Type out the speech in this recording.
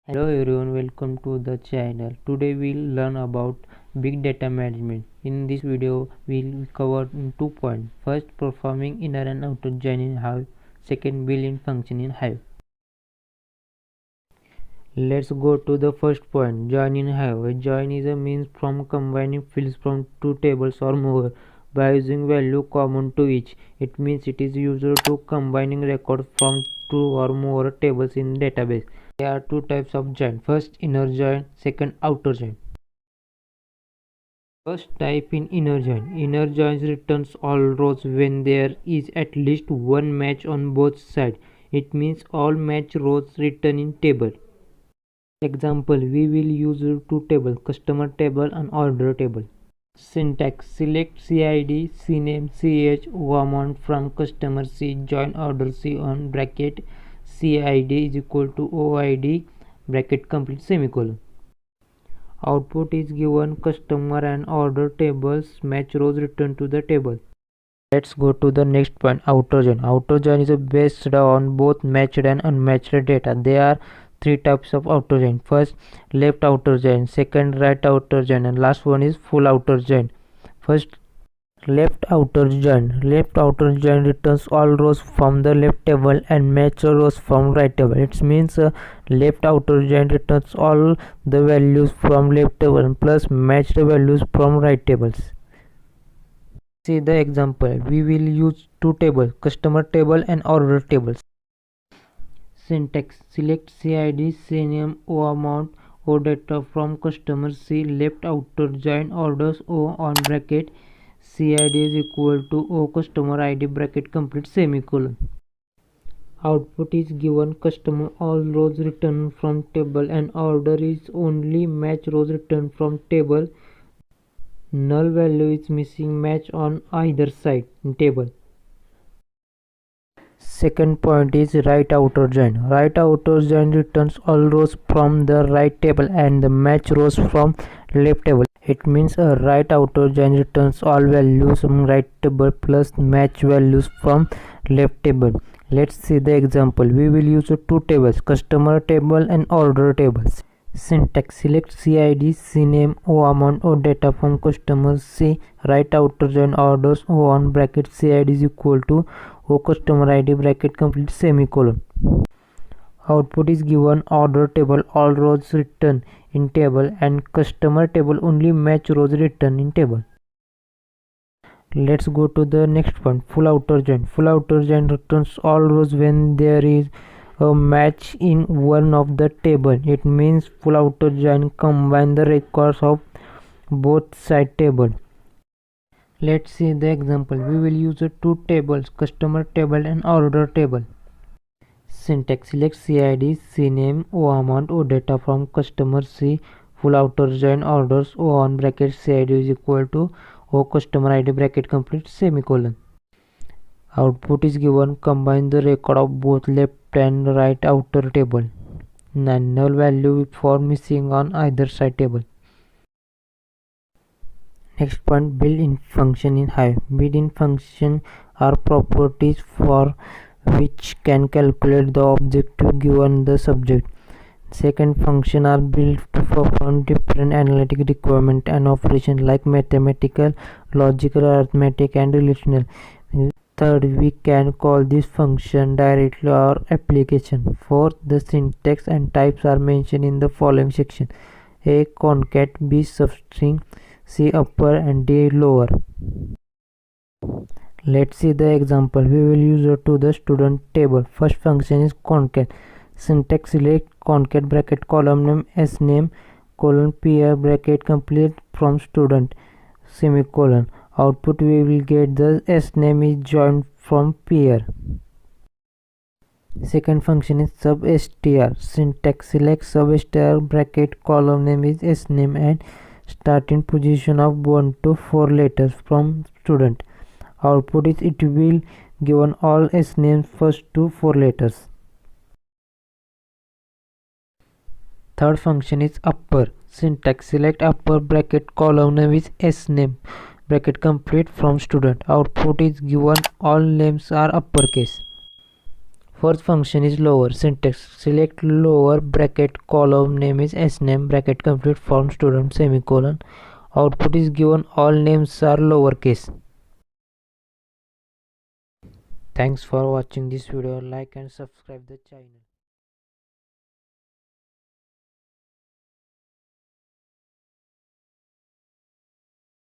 Hello everyone, welcome to the channel. Today we'll learn about big data management. In this video we'll cover 2 points. First, performing inner and outer join in Hive. Second, built-in function in Hive. Let's go to the first point, join in Hive. A join is a means from combining fields from two tables or more by using value common to each. It means it is used to combining records from two or more tables in database. There are two types of join. First, inner join. Second, outer join. First type in inner join. Inner join returns all rows when there is at least one match on both sides. It means all match rows return in table. Example, we will use two tables, customer table and order table. Syntax, select CID, CNAME, CH, amount from customer C, join order C on bracket, CID is equal to OID, bracket complete semicolon. Output is given customer and order tables, match rows return to the table. Let's go to the next point, outer join. Outer join is based on both matched and unmatched data. There are three types of outer join. First, left outer join. Second, right outer join, and last one is full outer join. First, left outer join. Left outer join returns all rows from the left table and match rows from right table. It means left outer join returns all the values from left table plus matched values from right tables. See the example. We will use two tables, customer table and order tables. Syntax, select CID, CNAME, O amount, O data from customer C, left outer join orders O on bracket, CID is equal to O customer ID bracket complete semicolon. Output is given customer all rows returned from table and order is only match rows returned from table. Null value is missing match on either side in table. Second point is right outer join. Right outer join returns all rows from the right table and the match rows from left table. It means a right outer join returns all values from right table plus match values from left table. Let's see the example. We will use two tables, customer table and order tables. Syntax, select CID, CNAME, O amount, O data from customer C, right outer join orders O on bracket, CID is equal to O customer ID bracket complete semicolon. Output is given order table all rows written in table and customer table only match rows written in table. Let's go to the next point, full outer join. Full outer join returns all rows when there is a match in one of the table. It means full outer join combine the records of both side table. Let's see the example. We will use two tables, customer table and order table. Syntax, select CID, CNAME, O amount, O data from customer C, full outer join orders O on bracket, CID is equal to O customer ID bracket complete semicolon. Output is given combine the record of both left and right outer table. Null value for missing on either side table. Next point, built-in function in Hive. Built-in function are properties for which can calculate the objective given the subject. Second, function are built to perform different analytic requirement and operation like mathematical, logical, arithmetic, and relational. Third, we can call this function directly or application. Fourth, the syntax and types are mentioned in the following section: A concat, B substring, C upper and D lower. Let's see the example. We will use to the student table. First function is concat. Syntax, select concat bracket column name S name colon PR bracket complete from student semicolon. Output we will get the S name is joined from PR. Second function is substr. Syntax, select substr bracket column name is S name and starting position of 1 to 4 letters from student. Output is it will given all S names first to 4 letters. Third function is upper. Syntax, select upper bracket column name is S name bracket complete from student. Output is given all names are uppercase. First function is lower. Syntax: select lower bracket, column name is sname, bracket complete, form student, semicolon. Output is given, all names are lowercase. Thanks for watching this video. Like and subscribe the channel.